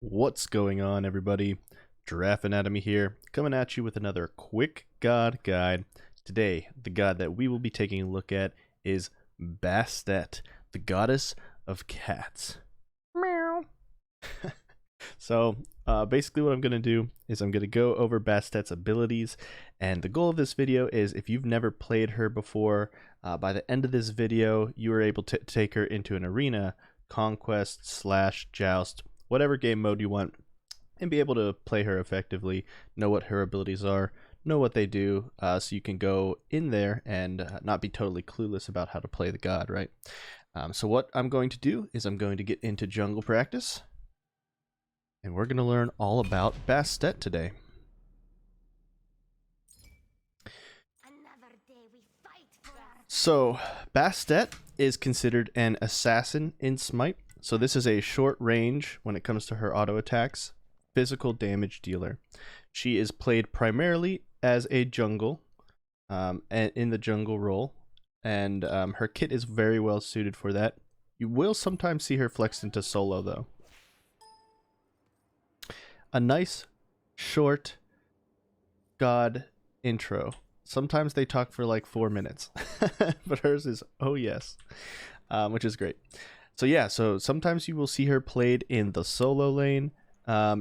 What's going on, everybody? GiraffeAnatomy here, coming at you with another quick god guide. Today, the god that we will be taking a look at is Bastet, the goddess of cats. Meow. So, basically what I'm going to do is I'm going to go over Bastet's abilities, and the goal of this video is if you've never played her before, by the end of this video, you are able to take her into an arena, conquest / joust, whatever game mode you want, and be able to play her effectively, know what her abilities are, know what they do, so you can go in there and not be totally clueless about how to play the god, right? So what I'm going to do is I'm going to get into jungle practice, and we're going to learn all about Bastet today. So, Bastet is considered an assassin in Smite. So this is a short range when it comes to her auto attacks, physical damage dealer. She is played primarily as a jungle, and in the jungle role, and her kit is very well suited for that. You will sometimes see her flexed into solo though. A nice, short god intro. Sometimes they talk for like 4 minutes, but hers is, oh yes, which is great. So yeah, so sometimes you will see her played in the solo lane.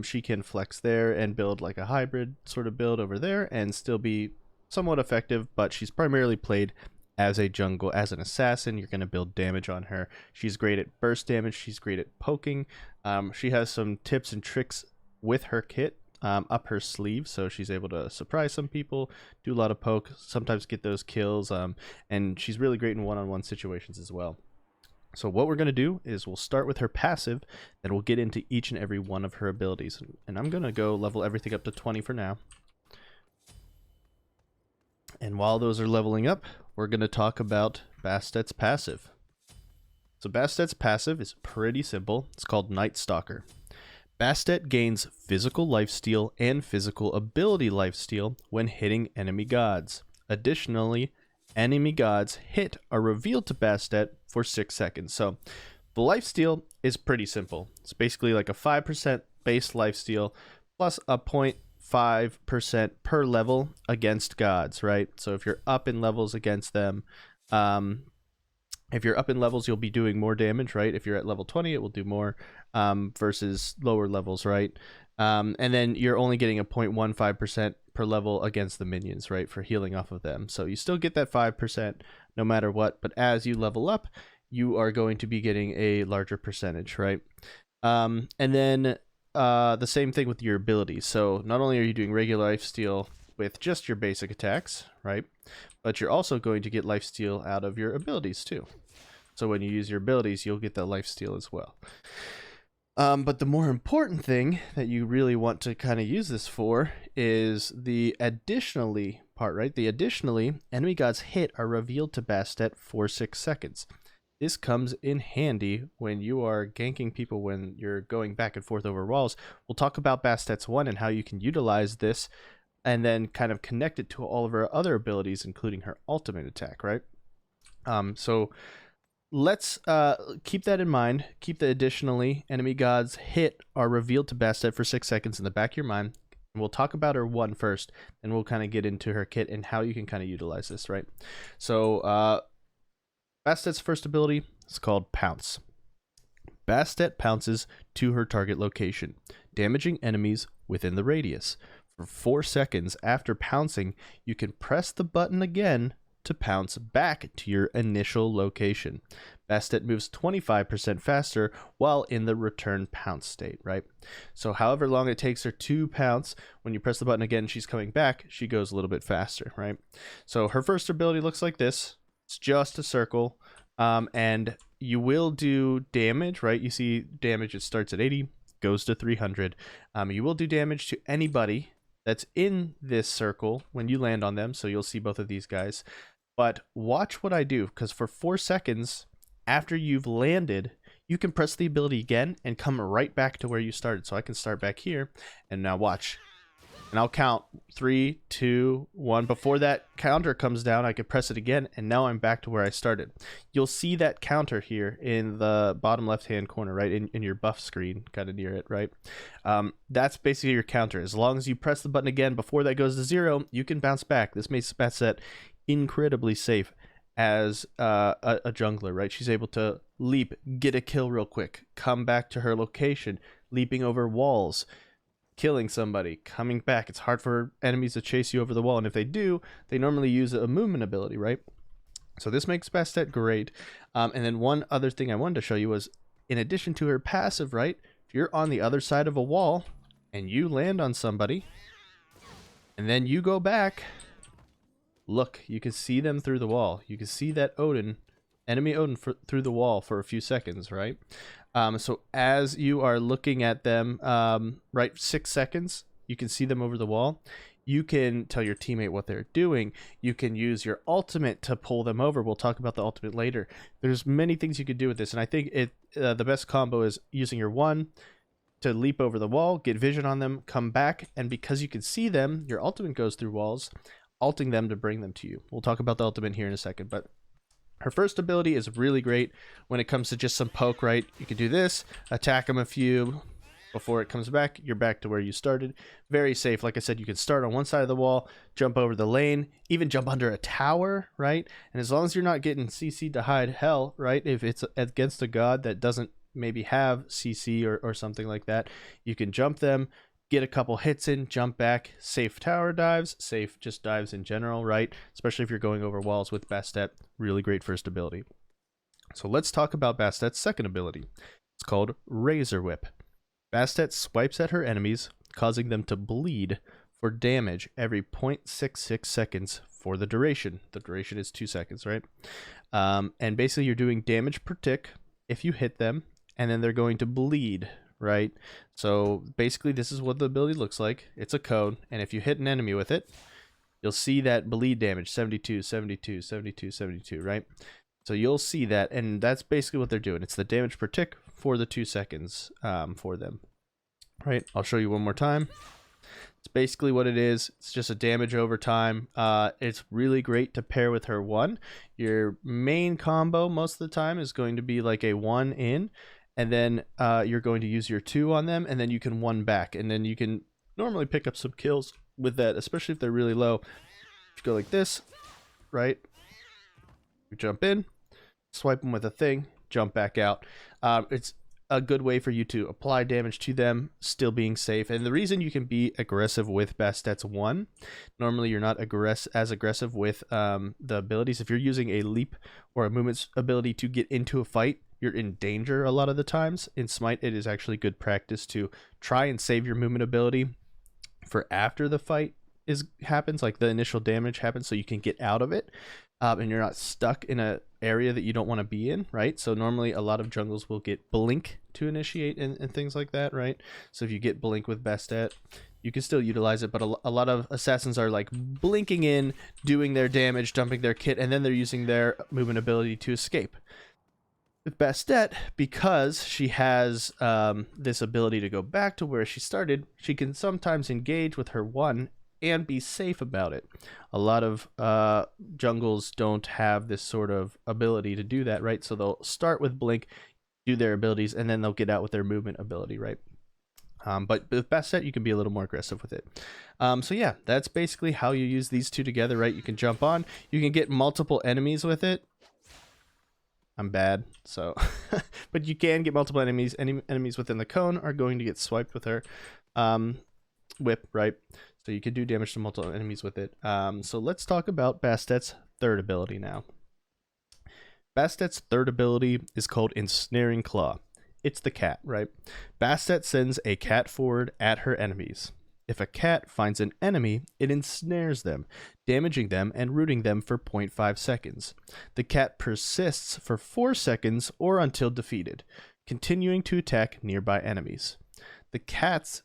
She can flex there and build like a hybrid sort of build over there and still be somewhat effective, but she's primarily played as a jungle, as an assassin. You're going to build damage on her. She's great at burst damage. She's great at poking. She has some tips and tricks with her kit up her sleeve, so she's able to surprise some people, do a lot of poke, sometimes get those kills, and she's really great in one-on-one situations as well. So what we're going to do is we'll start with her passive, then we'll get into each and every one of her abilities. And I'm going to go level everything up to 20 for now. And while those are leveling up, we're going to talk about Bastet's passive. So Bastet's passive is pretty simple. It's called Night Stalker. Bastet gains physical lifesteal and physical ability lifesteal when hitting enemy gods. Additionally, enemy gods hit are revealed to Bastet for 6 seconds. So the lifesteal is pretty simple. It's basically like a 5% base lifesteal plus a 0.5% per level against gods, right? So if you're up in levels against them, if you're up in levels, you'll be doing more damage, right? If you're at level 20, it will do more versus lower levels, right? And then you're only getting a 0.15% per level against the minions, right, for healing off of them. So you still get that 5% no matter what, but as you level up, you are going to be getting a larger percentage, right? And then the same thing with your abilities. So not only are you doing regular lifesteal with just your basic attacks, right, but you're also going to get lifesteal out of your abilities too. So when you use your abilities, you'll get that lifesteal as well. But the more important thing that you really want to kind of use this for is the additionally part, right? The additionally, enemy gods hit are revealed to Bastet for 6 seconds. This comes in handy when you are ganking people, when you're going back and forth over walls. We'll talk about Bastet's 1 and how you can utilize this and then kind of connect it to all of her other abilities, including her ultimate attack, right? So let's keep that in mind. Keep the additionally enemy gods hit are revealed to Bastet for 6 seconds in the back of your mind. And we'll talk about her 1 first, and we'll kind of get into her kit and how you can kind of utilize this, right? So Bastet's first ability is called Pounce. Bastet pounces to her target location, damaging enemies within the radius. For 4 seconds after pouncing, you can press the button again to pounce back to your initial location. Bastet moves 25% faster while in the return pounce state, right? So however long it takes her to pounce, when you press the button again, she's coming back, she goes a little bit faster, right? So her first ability looks like this. It's just a circle, and you will do damage, right? You see damage, it starts at 80, goes to 300. You will do damage to anybody that's in this circle when you land on them, so you'll see both of these guys. But watch what I do, because for 4 seconds after you've landed, you can press the ability again and come right back to where you started. So I can start back here, and now watch. And I'll count 3, 2, 1. Before that counter comes down, I can press it again, and now I'm back to where I started. You'll see that counter here in the bottom left-hand corner, right, in your buff screen, kind of near it, right? That's basically your counter. As long as you press the button again before that goes to 0, you can bounce back. This makes Bastet incredibly safe as a jungler, right? She's able to leap, get a kill real quick, come back to her location, leaping over walls, killing somebody, coming back. It's hard for enemies to chase you over the wall, and if they do, they normally use a movement ability, right? So this makes Bastet great. And then one other thing I wanted to show you was, in addition to her passive, right, if you're on the other side of a wall and you land on somebody and then you go back, look, you can see them through the wall. You can see that enemy Odin through the wall for a few seconds, right? So as you are looking at them, right, 6 seconds, you can see them over the wall. You can tell your teammate what they're doing. You can use your ultimate to pull them over. We'll talk about the ultimate later. There's many things you could do with this, and I think the best combo is using your 1 to leap over the wall, get vision on them, come back, and because you can see them, your ultimate goes through walls, ulting them to bring them to you. We'll talk about the ultimate here in a second, but her first ability is really great when it comes to just some poke, right? You can do this, attack them a few. Before it comes back, you're back to where you started. Very safe. Like I said, you can start on one side of the wall, jump over the lane, even jump under a tower, right? And as long as you're not getting CC'd to hide hell, right? If it's against a god that doesn't maybe have CC or something like that, you can jump them, get a couple hits in, jump back, safe tower dives, safe just dives in general, right? Especially if you're going over walls with Bastet. Really great first ability. So let's talk about Bastet's second ability. It's called Razor Whip. Bastet swipes at her enemies, causing them to bleed for damage every 0.66 seconds for the duration. The duration is 2 seconds, right? And basically you're doing damage per tick if you hit them, and then they're going to bleed, right? So basically this is what the ability looks like. It's a cone, and if you hit an enemy with it, you'll see that bleed damage, 72, 72, 72, 72, right? So you'll see that, and that's basically what they're doing. It's the damage per tick for the 2 seconds for them, right? I'll show you one more time. It's basically what it is. It's just a damage over time. It's really great to pair with her 1. Your main combo most of the time is going to be like a 1 in, and then you're going to use your 2 on them, and then you can 1 back, and then you can normally pick up some kills with that, especially if they're really low. If you go like this, right? You jump in, swipe them with a thing, jump back out. It's a good way for you to apply damage to them, still being safe. And the reason you can be aggressive with Bastet's 1, normally you're not as aggressive with the abilities. If you're using a leap or a movement ability to get into a fight, you're in danger a lot of the times. In Smite, it is actually good practice to try and save your movement ability for after the fight happens, like the initial damage happens, so you can get out of it. And you're not stuck in an area that you don't want to be in, right? So normally a lot of jungles will get blink to initiate and things like that, right? So if you get blink with Bastet, you can still utilize it, but a lot of assassins are like blinking in, doing their damage, dumping their kit, and then they're using their movement ability to escape. With Bastet, because she has this ability to go back to where she started, she can sometimes engage with her 1 and be safe about it. A lot of jungles don't have this sort of ability to do that, right? So they'll start with blink, do their abilities, and then they'll get out with their movement ability, right? But with Bastet, you can be a little more aggressive with it. So yeah, that's basically how you use these two together, right? You can jump on, you can get multiple enemies with it. I'm bad, so but you can get multiple enemies. Any enemies within the cone are going to get swiped with her whip, right? So you can do damage to multiple enemies with it. So let's talk about Bastet's third ability now. Bastet's third ability is called Ensnaring Claw. It's the cat, right? Bastet sends a cat forward at her enemies. If a cat finds an enemy, it ensnares them, damaging them and rooting them for 0.5 seconds. The cat persists for 4 seconds or until defeated, continuing to attack nearby enemies. The cat's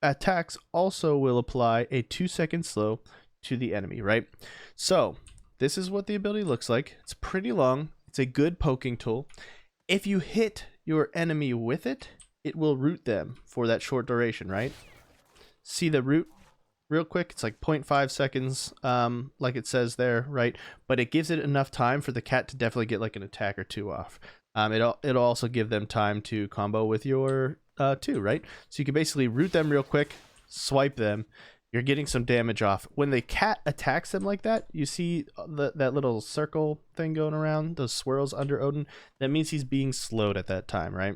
attacks also will apply a 2-second slow to the enemy, right? So this is what the ability looks like. It's pretty long. It's a good poking tool. If you hit your enemy with it, it will root them for that short duration, right? See the root real quick. It's like 0.5 seconds, like it says there, right? But it gives it enough time for the cat to definitely get like an attack or two off. It'll also give them time to combo with your two, right? So you can basically root them real quick, swipe them. You're getting some damage off. When the cat attacks them like that, you see that little circle thing going around, those swirls under Odin. That means he's being slowed at that time, right?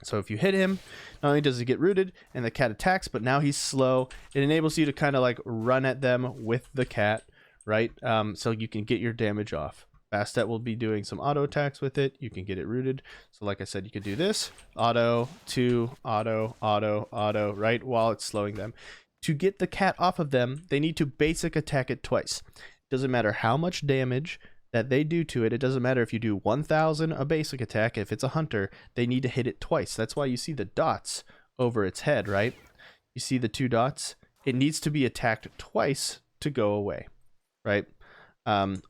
So if you hit him, not only does he get rooted and the cat attacks, but now he's slow. It enables you to kind of like run at them with the cat, right? So you can get your damage off. Bastet will be doing some auto attacks with it. You can get it rooted. So like I said, you could do this. Auto, two, auto, auto, auto, right? While it's slowing them. To get the cat off of them, they need to basic attack it twice. Doesn't matter how much damage that they do to it. It doesn't matter if you do 1,000 a basic attack. If it's a hunter, they need to hit it twice. That's why you see the dots over its head, right? You see the two dots? It needs to be attacked twice to go away, right?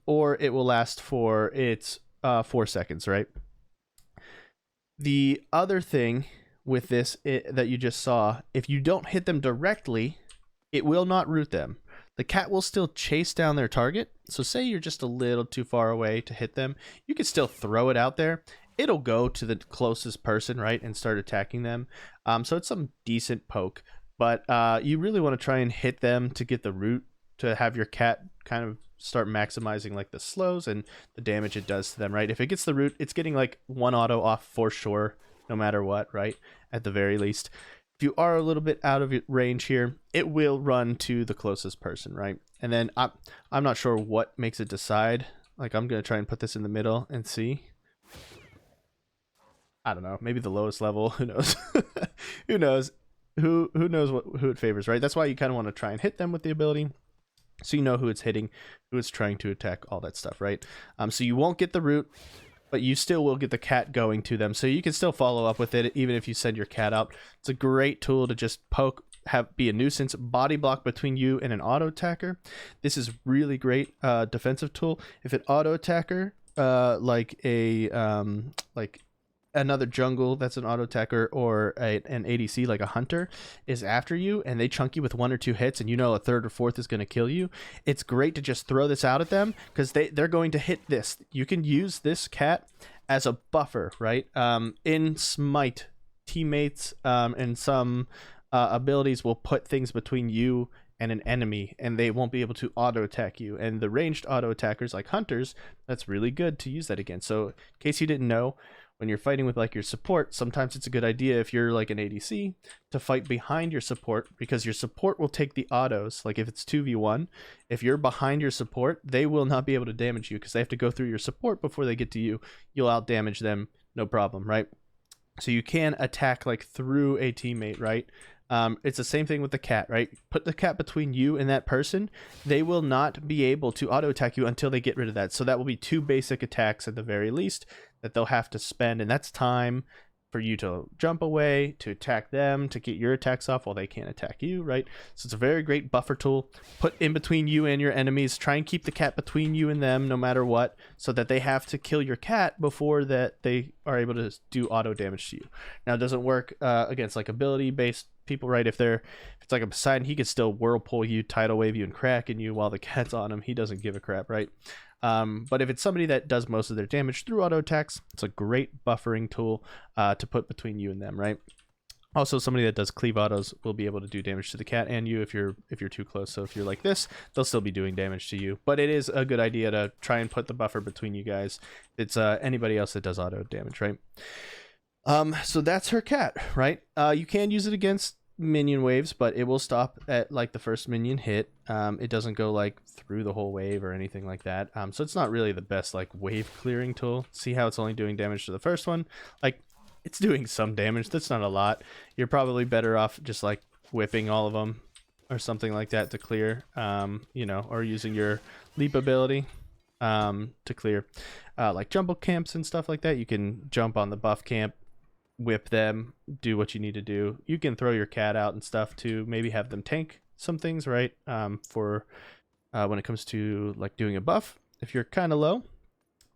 Or it will last for its 4 seconds, right? The other thing with this that you just saw, if you don't hit them directly, it will not root them. The cat will still chase down their target. So say you're just a little too far away to hit them, you can still throw it out there. It'll go to the closest person, right, and start attacking them. So it's some decent poke, but you really want to try and hit them to get the root, to have your cat kind of start maximizing like the slows and the damage it does to them, right? If it gets the root, it's getting like 1 auto off for sure, no matter what, right? At the very least. If you are a little bit out of range here, it will run to the closest person, right? And then I'm not sure what makes it decide. Like, I'm going to try and put this in the middle and see. I don't know. Maybe the lowest level. Who knows? Who knows? Who knows who it favors, right? That's why you kind of want to try and hit them with the ability, so you know who it's hitting, who it's trying to attack, all that stuff, right? So you won't get the root, but you still will get the cat going to them. So you can still follow up with it even if you send your cat out. It's a great tool to just poke, be a nuisance, body block between you and an auto attacker. This is really great defensive tool. If an auto attacker, like another jungle that's an auto attacker, or an ADC like a hunter is after you and they chunk you with 1 or 2 hits and you know a 3rd or 4th is going to kill you, it's great to just throw this out at them because they're going to hit this. You can use this cat as a buffer, right? In Smite, teammates and some abilities will put things between you and an enemy and they won't be able to auto attack you, and the ranged auto attackers like hunters, that's really good to use that against. So in case you didn't know, when you're fighting with like your support, sometimes it's a good idea if you're like an ADC to fight behind your support, because your support will take the autos. Like if it's 2v1, if you're behind your support, they will not be able to damage you because they have to go through your support before they get to you. You'll out damage them, no problem, right? So you can attack like through a teammate, right? It's the same thing with the cat, right? Put the cat between you and that person. They will not be able to auto attack you until they get rid of that. So that will be 2 basic attacks at the very least that they'll have to spend, and that's time for you to jump away, to attack them, to get your attacks off while they can't attack you, right? So it's a very great buffer tool. Put in between you and your enemies. Try and keep the cat between you and them no matter what, so that they have to kill your cat before that they are able to do auto damage to you. Now, it doesn't work against like ability-based people, right? If it's like a Poseidon, he could still whirlpool you, tidal wave you, and Kraken you while the cat's on him. He doesn't give a crap, right? But if it's somebody that does most of their damage through auto attacks, it's a great buffering tool to put between you and them, right? Also, somebody that does cleave autos will be able to do damage to the cat and you if you're too close. So if you're like this, they'll still be doing damage to you. But it is a good idea to try and put the buffer between you guys. It's anybody else that does auto damage, right? So that's her cat, right? You can use it against minion waves, but it will stop at like the first minion hit. It doesn't go like through the whole wave or anything like that. So it's not really the best like wave clearing tool. See how it's only doing damage to the first one? Like, it's doing some damage. That's not a lot. You're probably better off just like whipping all of them or something like that to clear, you know, or using your leap ability to clear like jumbo camps and stuff like that. You can jump on the buff camp, whip them, do what you need to do. You can throw your cat out and stuff to maybe have them tank some things, right? For when it comes to like doing a buff, if you're kind of low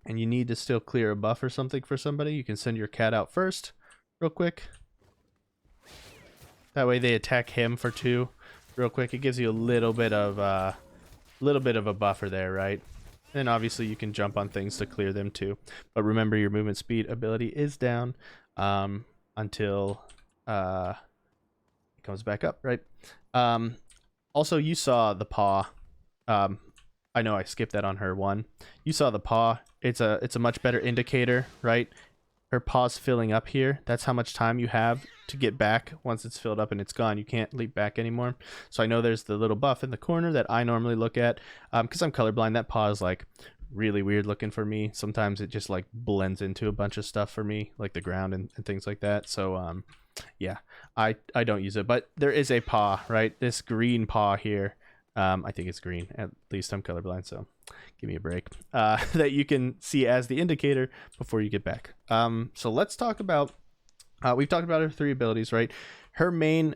and you need to still clear a buff or something for somebody, you can send your cat out first real quick. That way they attack him for 2, real quick. It gives you a little bit of a buffer there, right? And obviously you can jump on things to clear them too. But remember, your movement speed ability is down until it comes back up, right? Also, you saw the paw. I know I skipped that on her one. You saw the paw. It's a much better indicator, right? Her paw's filling up here. That's how much time you have to get back. Once it's filled up and it's gone, you can't leap back anymore. So I know there's the little buff in the corner that I normally look at because I'm colorblind. That paw is like really weird looking for me. Sometimes it just like blends into a bunch of stuff for me, like the ground and things like that. So yeah, I don't use it, but there is a paw, right? This green paw here. I think it's green. At least I'm colorblind, so give me a break. That you can see as the indicator before you get back. So let's talk about. We've talked about her 3 abilities, right? Her main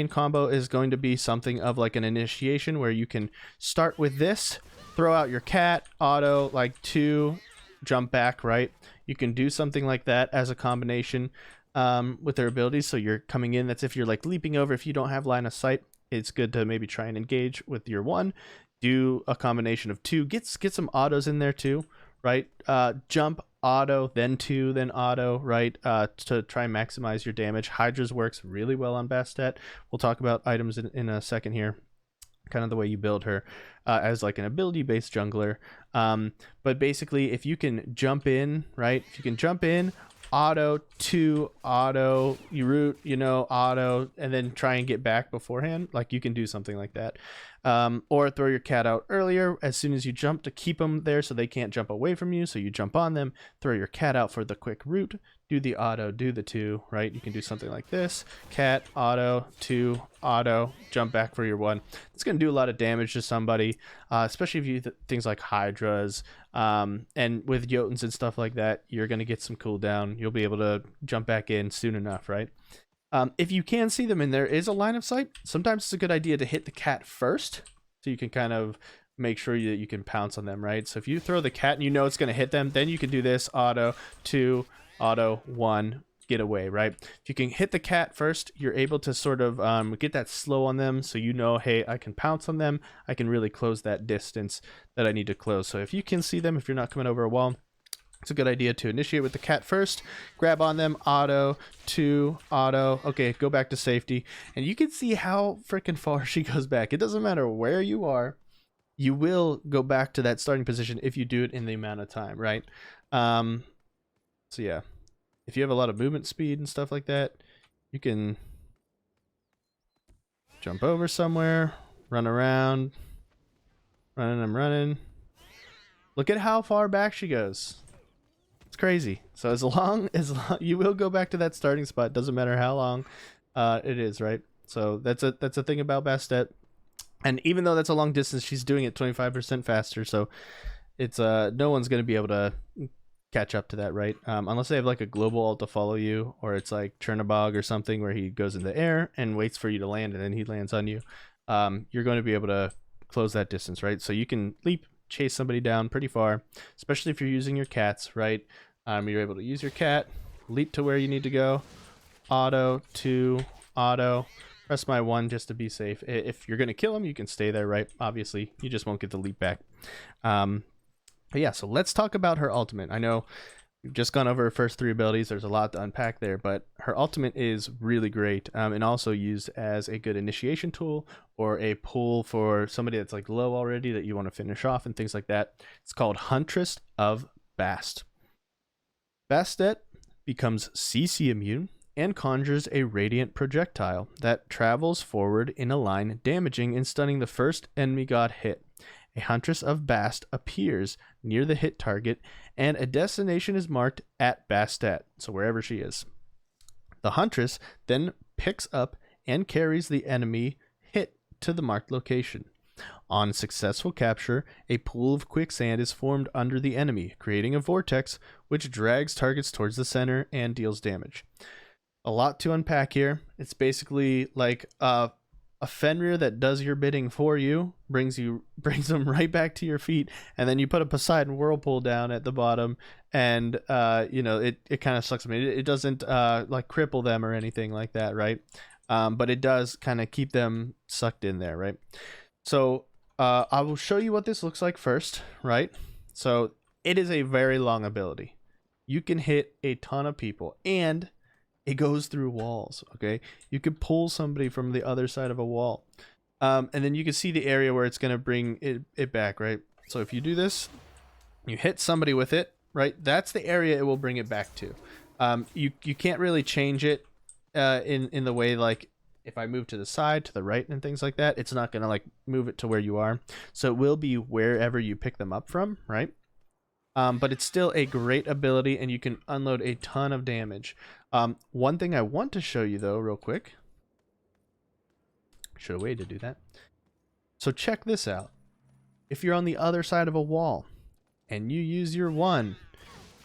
combo is going to be something of like an initiation, where you can start with this, throw out your cat, auto, like 2, jump back, right? You can do something like that as a combination with their abilities. So you're coming in. That's if you're like leaping over. If you don't have line of sight, it's good to maybe try and engage with your 1, do a combination of 2, get some autos in there too, right? Jump, auto, then 2, then auto, right? To try and maximize your damage. Hydra's works really well on Bastet. We'll talk about items in a second here, kind of the way you build her as like an ability based jungler. But basically, if you can jump in, right? If you can jump in, auto, 2, auto, you root, auto, and then try and get back beforehand, like you can do something like that. Or throw your cat out earlier as soon as you jump to keep them there so they can't jump away from you. So you jump on them, throw your cat out for the quick root, do the auto, do the 2, right? You can do something like this: cat, auto, 2, auto, jump back for your 1. It's going to do a lot of damage to somebody, especially if you things like hydras, and with Jotuns and stuff like that. You're going to get some cooldown. You'll be able to jump back in soon enough, right? If you can see them and there is a line of sight, sometimes it's a good idea to hit the cat first, so you can kind of make sure that you can pounce on them, right? So if you throw the cat and you know it's going to hit them, then you can do this: auto, 2, auto, 1, get away, right? If you can hit the cat first, you're able to sort of get that slow on them, so you know, hey, I can pounce on them. I can really close that distance that I need to close. So if you can see them, if you're not coming over a wall, it's a good idea to initiate with the cat first, grab on them, auto, 2, auto, okay, go back to safety. And you can see how freaking far she goes back. It doesn't matter where you are, you will go back to that starting position if you do it in the amount of time, right? So yeah, if you have a lot of movement speed and stuff like that, you can jump over somewhere, run around, running. Look at how far back she goes. It's crazy. So as long you will go back to that starting spot, doesn't matter how long it is, right? So that's a thing about Bastet. And even though that's a long distance, she's doing it 25% faster. So it's no one's going to be able to catch up to that, right? Unless they have like a global ult to follow you, or it's like Chernobog or something where he goes in the air and waits for you to land and then he lands on you. You're going to be able to close that distance, right? So you can leap, chase somebody down pretty far, especially if you're using your cats, right? You're able to use your cat, leap to where you need to go, auto, 2, auto, press my 1 just to be safe. If you're going to kill him, you can stay there, right? Obviously, you just won't get the leap back. But yeah, so let's talk about her ultimate. I know we've just gone over her first 3 abilities. There's a lot to unpack there, but her ultimate is really great, and also used as a good initiation tool or a pull for somebody that's like low already that you want to finish off and things like that. It's called Huntress of Bast. Bastet becomes CC immune and conjures a radiant projectile that travels forward in a line, damaging and stunning the first enemy god hit. A Huntress of Bast appears near the hit target, and a destination is marked at Bastet, so wherever she is. The Huntress then picks up and carries the enemy hit to the marked location. On successful capture, a pool of quicksand is formed under the enemy, creating a vortex which drags targets towards the center and deals damage. A lot to unpack here. It's basically like a Fenrir that does your bidding for you, brings them right back to your feet, and then you put a Poseidon whirlpool down at the bottom, and it kind of sucks them. It doesn't like cripple them or anything like that, right? but it does kind of keep them sucked in there, right? So I will show you what this looks like first, right? So it is a very long ability. You can hit a ton of people, and it goes through walls, okay? You could pull somebody from the other side of a wall. And then you can see the area where it's going to bring it back, right? So if you do this, you hit somebody with it, right? That's the area it will bring it back to. You can't really change it in the way, like, if I move to the side, to the right, and things like that, it's not going to, like, move it to where you are. So it will be wherever you pick them up from, right? But it's still a great ability, and you can unload a ton of damage. One thing I want to show you, though, real quick. Should have waited to do that. So check this out. If you're on the other side of a wall, and you use your 1,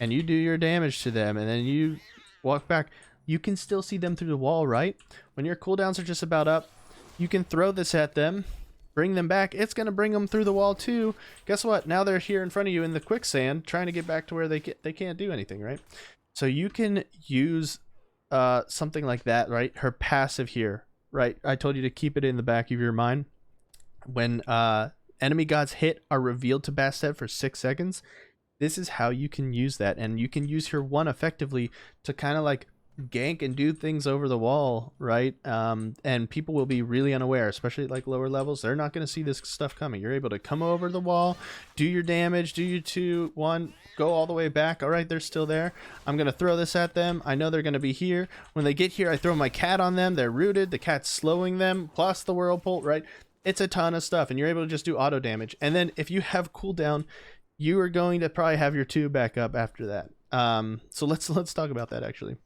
and you do your damage to them, and then you walk back, you can still see them through the wall, right? When your cooldowns are just about up, you can throw this at them, bring them back. It's going to bring them through the wall too. Guess what? Now they're here in front of you in the quicksand, trying to get back to where they can't do anything, right? So you can use something like that, right? Her passive here, right? I told you to keep it in the back of your mind. When enemy gods hit are revealed to Bastet for 6 seconds, this is how you can use that, and you can use her 1 effectively to kind of like gank and do things over the wall, right? And people will be really unaware, especially like lower levels. They're not going to see this stuff coming. You're able to come over the wall, do your damage, do your 2, 1, go all the way back. All right, they're still there. I'm going to throw this at them. I know they're going to be here. When they get here, I throw my cat on them. They're rooted. The cat's slowing them, plus the whirlpool, right? It's a ton of stuff, and you're able to just do auto damage. And then if you have cooldown, you are going to probably have your 2 back up after that. So let's talk about that, actually.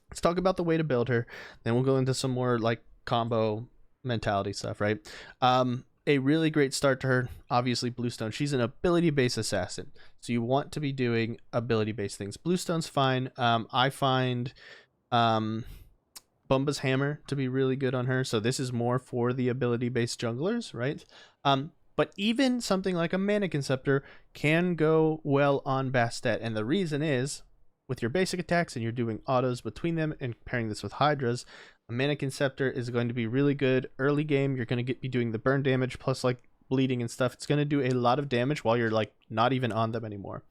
Let's talk about the way to build her. Then we'll go into some more like combo mentality stuff, right? A really great start to her, obviously Bluestone. She's an ability-based assassin, so you want to be doing ability-based things. Bluestone's fine. I find Bumba's Hammer to be really good on her, so this is more for the ability-based junglers, right? But even something like a Mannequin Scepter can go well on Bastet, and the reason is, with your basic attacks and you're doing autos between them and pairing this with Hydras, a Mannequin Scepter is going to be really good early game. You're going to be doing the burn damage plus like bleeding and stuff. It's going to do a lot of damage while you're like not even on them anymore.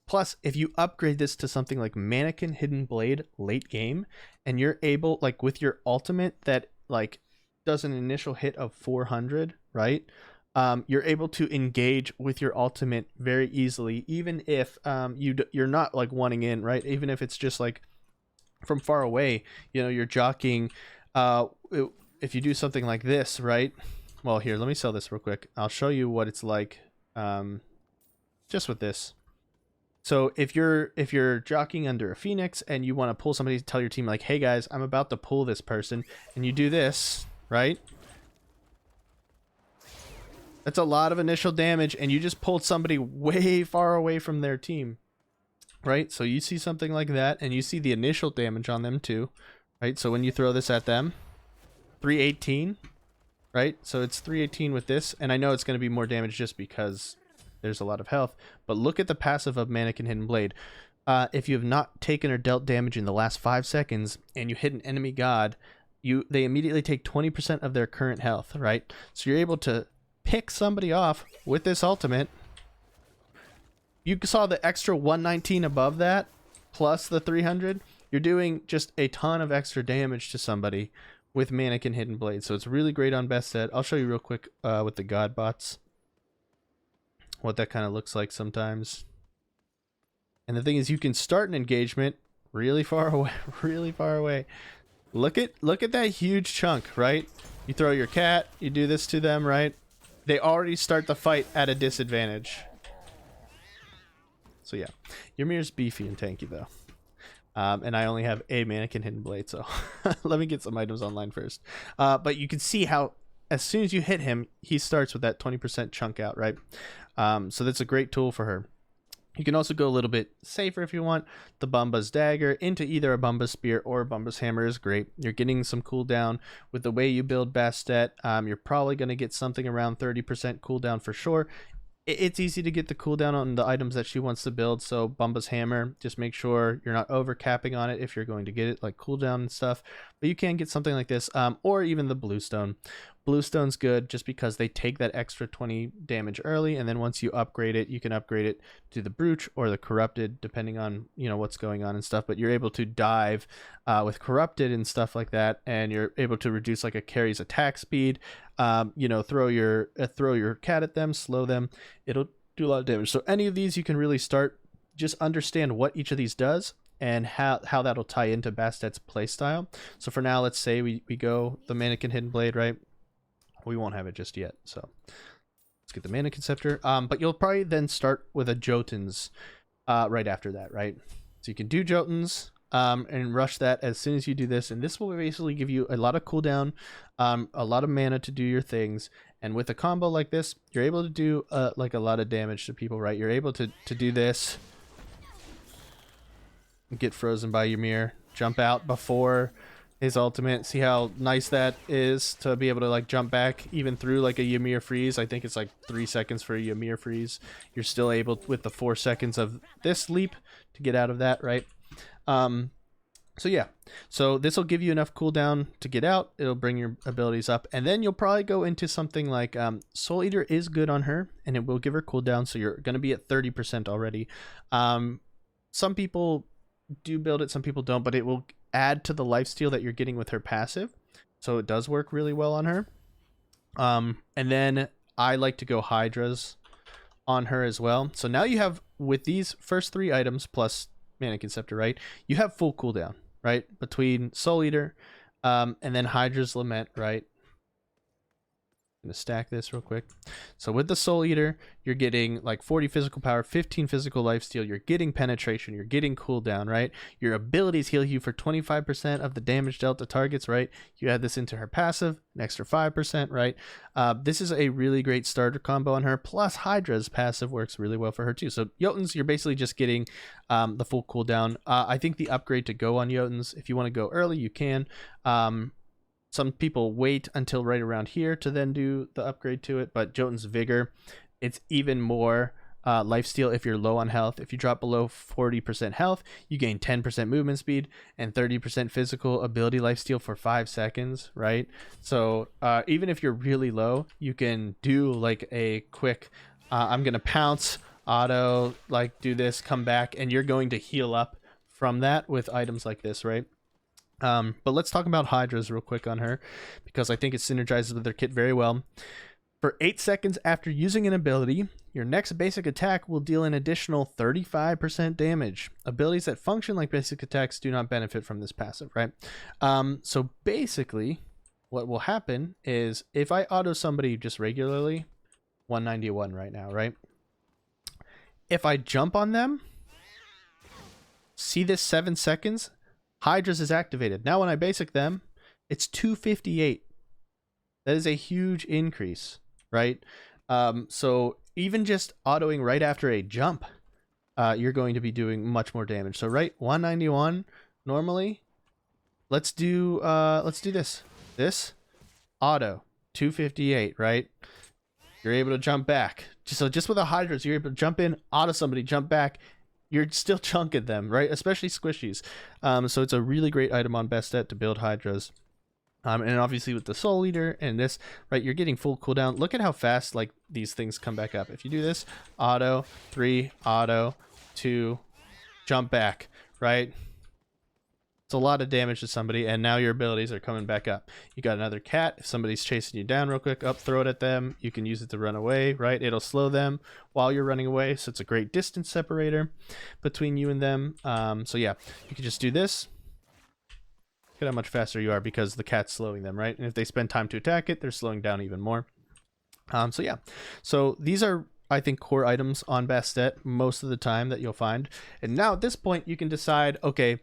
Plus, if you upgrade this to something like Mannequin Hidden Blade late game, and you're able, like with your ultimate that like does an initial hit of 400, right? You're able to engage with your ultimate very easily, even if you're not like wanting in, right? Even if it's just like from far away, you know, you're jockeying. If you do something like this, right? Well, here, let me sell this real quick. I'll show you what it's like just with this. So if you're jockeying under a Phoenix and you want to pull somebody to tell your team like, hey guys, I'm about to pull this person, and you do this, right? That's a lot of initial damage, and you just pulled somebody way far away from their team, right? So you see something like that, and you see the initial damage on them too, right? So when you throw this at them, 318, right? So it's 318 with this, and I know it's going to be more damage just because there's a lot of health, but look at the passive of Mannequin Hidden Blade. If you have not taken or dealt damage in the last 5 seconds, and you hit an enemy god, they immediately take 20% of their current health, right? So you're able to pick somebody off with this ultimate. You saw the extra 119 above that plus the 300. You're doing just a ton of extra damage to somebody with Mannequin Hidden Blade, so it's really great on Bastet. I'll show you real quick with the god bots what that kind of looks like sometimes. And the thing is, you can start an engagement really far away, really far away. Look at that huge chunk, right? You throw your cat, you do this to them, right? They already start the fight at a disadvantage. So yeah, Ymir's beefy and tanky though. And I only have a Mannequin Hidden Blade, so let me get some items online first. But you can see how as soon as you hit him, he starts with that 20% chunk out, right? So that's a great tool for her. You can also go a little bit safer if you want. The Bumba's Dagger into either a Bumba's Spear or a Bumba's Hammer is great. You're getting some cooldown with the way you build Bastet. You're probably going to get something around 30% cooldown for sure. it's easy to get the cooldown on the items that she wants to build. So Bumba's hammer, just make sure you're not over capping on it if you're going to get it, like cooldown and stuff. But you can get something like this, or even the bluestone. Bluestone's good just because they take that extra 20 damage early, and then once you upgrade it, you can upgrade it to the brooch or the corrupted, depending on what's going on and stuff. But you're able to dive with corrupted and stuff like that, and you're able to reduce like a carry's attack speed. Throw your cat at them, slow them. It'll do a lot of damage. So any of these you can really start. Just understand what each of these does and how that'll tie into Bastet's playstyle. So for now, let's say we go the Mannequin Hidden Blade, right? We won't have it just yet, so let's get the Mannequin Scepter. But you'll probably then start with a Jotuns right after that, right? So you can do Jotuns and rush that as soon as you do this, and this will basically give you a lot of cooldown, a lot of mana to do your things. And with a combo like this, you're able to do like a lot of damage to people, right? You're able to do this, get frozen by Ymir, jump out before his ultimate. See how nice that is to be able to like jump back even through like a Ymir freeze. I think it's like 3 seconds for a Ymir freeze. You're still able with the 4 seconds of this leap to get out of that, right? So yeah, so this will give you enough cooldown to get out. It'll bring your abilities up, and then you'll probably go into something like Soul Eater is good on her, and it will give her cooldown. So you're going to be at 30% already. Some people do build it, some people don't, but it will add to the lifesteal that you're getting with her passive, so it does work really well on her. And then I like to go Hydras on her as well. So now you have, with these first 3 items plus Mannequin Scepter, right, you have full cooldown, right, between Soul Eater and then Hydra's Lament, right? I'm gonna stack this real quick. So with the Soul Eater, you're getting like 40 physical power, 15 physical lifesteal, you're getting penetration, you're getting cooldown, right? Your abilities heal you for 25% of the damage dealt to targets, right? You add this into her passive, an extra 5%, right? This is a really great starter combo on her, plus Hydra's passive works really well for her too. So Jotuns, you're basically just getting the full cooldown. I think the upgrade to go on Jotuns, if you want to go early, you can. Some people wait until right around here to then do the upgrade to it, but Jotun's Vigor, it's even more lifesteal if you're low on health. If you drop below 40% health, you gain 10% movement speed and 30% physical ability lifesteal for 5 seconds, right? So even if you're really low, you can do like a quick, I'm going to pounce, auto, like do this, come back, and you're going to heal up from that with items like this, right? But let's talk about Hydras real quick on her, because I think it synergizes with their kit very well. For 8 seconds after using an ability, your next basic attack will deal an additional 35% damage. Abilities that function like basic attacks do not benefit from this passive, right? So basically, what will happen is if I auto somebody just regularly, 191 right now, right? If I jump on them, see this 7 seconds? Hydras is activated. Now when I basic them, it's 258. That is a huge increase, right? So even just autoing right after a jump, you're going to be doing much more damage. So right, 191 normally. Let's do this. This auto 258, right? You're able to jump back. So just with a Hydras, you're able to jump in, auto somebody, jump back. You're still chunking them, right? Especially squishies. So it's a really great item on Bastet to build Hydras. And obviously with the Soul Eater and this, right, you're getting full cooldown. Look at how fast like these things come back up. If you do this, auto, 3, auto, 2, jump back, right? It's a lot of damage to somebody, and now your abilities are coming back up. You got another cat. If somebody's chasing you down real quick, up, throw it at them. You can use it to run away, right? It'll slow them while you're running away, so it's a great distance separator between you and them. So yeah, you can just do this. Look at how much faster you are because the cat's slowing them, right? And if they spend time to attack it, they're slowing down even more. So yeah, so these are, I think, core items on Bastet most of the time that you'll find. And now at this point, you can decide, okay,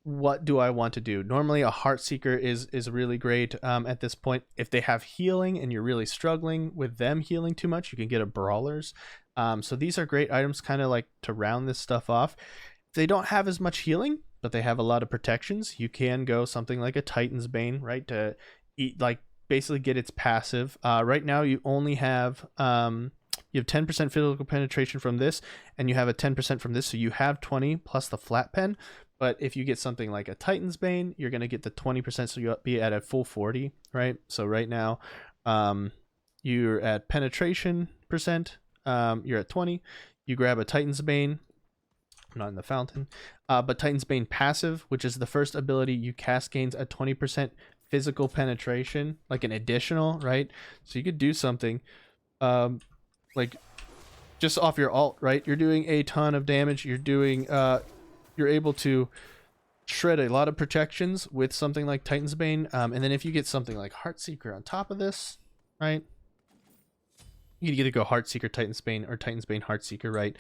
what do I want to do? Normally a Heartseeker is really great at this point. If they have healing and you're really struggling with them healing too much, you can get a Brawlers. So these are great items kind of like to round this stuff off. If they don't have as much healing, but they have a lot of protections, you can go something like a Titan's Bane, right? To eat, like basically get its passive. Right now you only have, you You have 10% physical penetration from this, and you have a 10% from this, so you have 20 plus the flat pen. But if you get something like a Titan's Bane, you're going to get the 20%, so you'll be at a full 40, right? So right now, you're at penetration percent, you're at 20. You grab a Titan's Bane, not in the fountain, but Titan's Bane passive, which is the first ability you cast, gains a 20% physical penetration, like an additional, right? So you could do something like just off your alt, right? You're doing a ton of damage. You're doing you're able to shred a lot of protections with something like Titan's Bane, and then if you get something like Heartseeker on top of this, right? You can either go Heartseeker Titan's Bane or Titan's Bane Heartseeker, right?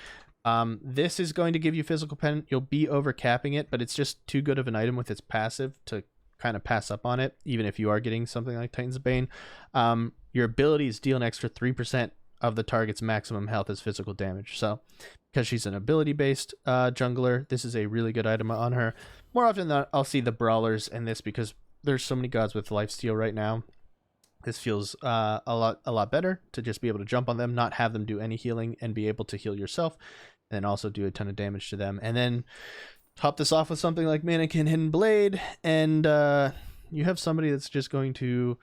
This is going to give you physical pen. You'll be over capping it, but it's just too good of an item with its passive to kind of pass up on it, even if you are getting something like Titan's Bane. Your abilities deal an extra 3% of the target's maximum health as physical damage. So because she's an ability-based jungler, this is a really good item on her. More often than not, I'll see the brawlers in this because there's so many gods with lifesteal right now. This feels a lot better to just be able to jump on them, not have them do any healing, and be able to heal yourself, and also do a ton of damage to them. And then top this off with something like Mannequin Hidden Blade, and you have somebody that's just going to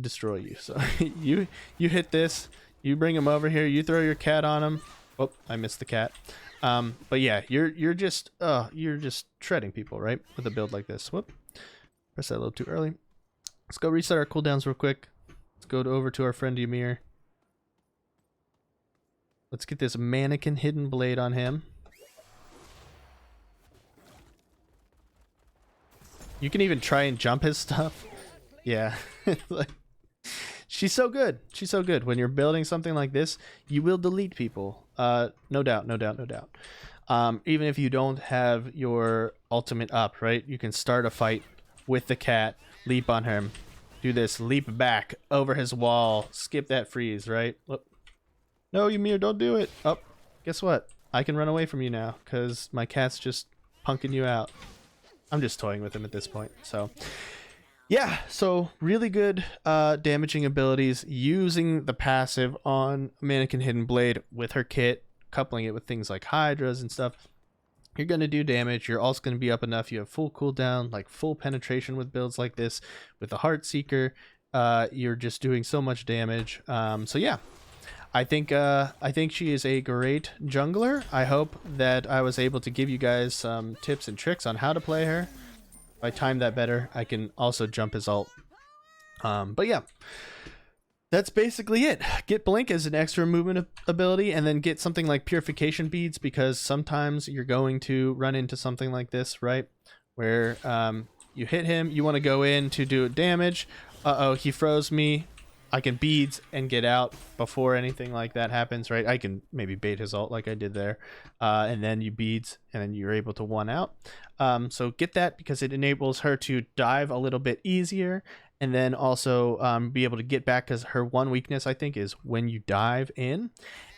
destroy you. So you hit this, you bring him over here, you throw your cat on him. Oh, I missed the cat. But yeah, you're just shredding people, right? With a build like this. Whoop, press that a little too early. Let's go reset our cooldowns real quick. Let's go over to our friend Ymir. Let's get this Mannequin Hidden Blade on him. You can even try and jump his stuff. Yeah. Like, she's so good. She's so good. When you're building something like this, you will delete people. No doubt, no doubt, no doubt. Even if you don't have your ultimate up, right? You can start a fight with the cat, leap on him, do this, leap back over his wall, skip that freeze, right? Whoop. No, Ymir, don't do it. Oh, guess what? I can run away from you now because my cat's just punking you out. I'm just toying with him at this point. So yeah, so really good damaging abilities using the passive on Mannequin Hidden Blade with her kit, coupling it with things like Hydras and stuff. You're going to do damage. You're also going to be up enough. You have full cooldown, like full penetration with builds like this. With the Heartseeker, you're just doing so much damage. So yeah, I think she is a great jungler. I hope that I was able to give you guys some tips and tricks on how to play her. If I time that better, I can also jump his ult. But yeah, that's basically it. Get Blink as an extra movement ability, and then get something like Purification Beads, because sometimes you're going to run into something like this, right? Where you hit him, you want to go in to do damage. Uh-oh, he froze me. I can beads and get out before anything like that happens, right? I can maybe bait his ult like I did there. And then you beads, and then you're able to one out. So get that, because it enables her to dive a little bit easier, and then also be able to get back, because her one weakness, I think, is when you dive in.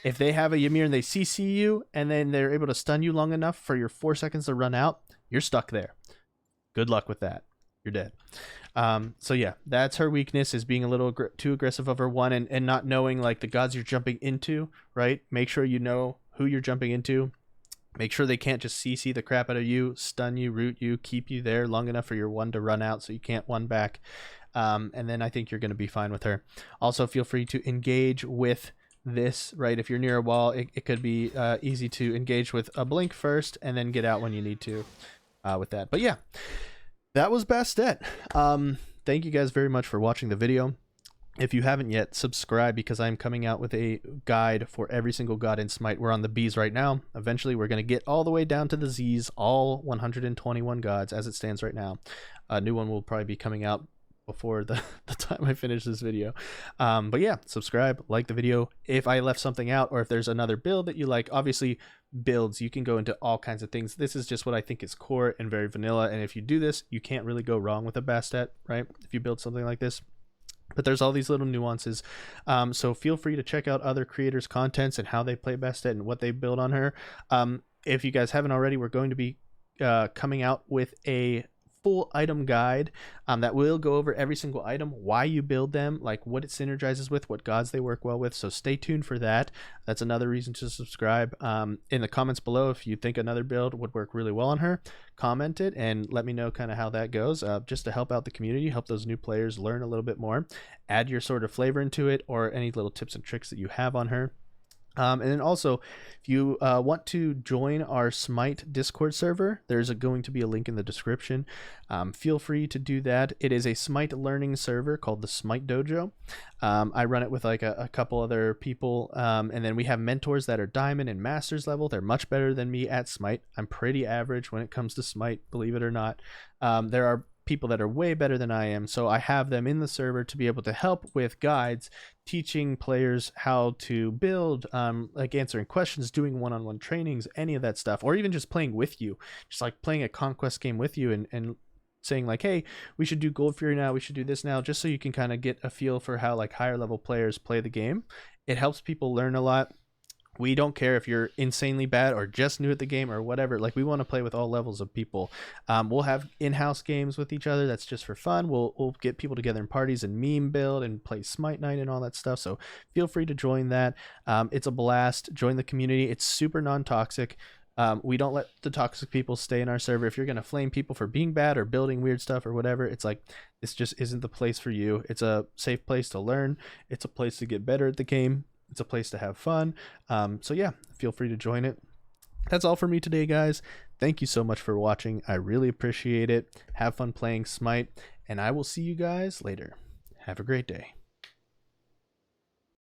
If they have a Ymir and they CC you, and then they're able to stun you long enough for your 4 seconds to run out, you're stuck there. Good luck with that. You're dead. So yeah, that's her weakness, is being a little too aggressive of her one, and not knowing like the gods you're jumping into, right? Make sure you know who you're jumping into. Make sure they can't just CC the crap out of you, stun you, root you, keep you there long enough for your one to run out so you can't one back. And then I think you're going to be fine with her. Also, feel free to engage with this, right? If you're near a wall, it could be easy to engage with a blink first and then get out when you need to with that. But yeah, that was Bastet. Thank you guys very much for watching the video. If you haven't yet, subscribe, because I'm coming out with a guide for every single god in Smite. We're on the Bs right now. Eventually, we're going to get all the way down to the Zs, all 121 gods as it stands right now. A new one will probably be coming out before the time I finish this video. But yeah, subscribe, like the video. If I left something out, or if there's another build that you like, obviously builds, you can go into all kinds of things. This is just what I think is core and very vanilla, and if you do this, you can't really go wrong with a Bastet, right? If you build something like this. But there's all these little nuances. So feel free to check out other creators' contents and how they play Bastet and what they build on her. If you guys haven't already, we're going to be coming out with a full item guide that will go over every single item, why you build them, like what it synergizes with, what gods they work well with. So stay tuned for that. That's another reason to subscribe. In the comments below, if you think another build would work really well on her, comment it and let me know kind of how that goes, just to help out the community, help those new players learn a little bit more, add your sort of flavor into it, or any little tips and tricks that you have on her. And then also, if you want to join our Smite Discord server, there's going to be a link in the description. Feel free to do that. It is a Smite learning server called the Smite Dojo. I run it with like a couple other people, and then we have mentors that are Diamond and Masters level. They're much better than me at Smite. I'm pretty average when it comes to Smite, believe it or not. There are people that are way better than I am, so I have them in the server to be able to help with guides, teaching players how to build, like answering questions, doing one-on-one trainings, any of that stuff, or even just playing with you, just like playing a conquest game with you and saying like, hey, we should do Gold Fury now, we should do this now, just so you can kind of get a feel for how like higher level players play the game. It helps people learn a lot. We don't care if you're insanely bad or just new at the game or whatever. Like, we want to play with all levels of people. We'll have in-house games with each other. That's just for fun. We'll get people together in parties and meme build and play Smite Night and all that stuff. So feel free to join that. It's a blast. Join the community. It's super non-toxic. We don't let the toxic people stay in our server. If you're going to flame people for being bad or building weird stuff or whatever, it's like, this just isn't the place for you. It's a safe place to learn. It's a place to get better at the game. It's a place to have fun. So yeah, feel free to join it. That's all for me today, guys. Thank you so much for watching. I really appreciate it. Have fun playing Smite, and I will see you guys later. Have a great day.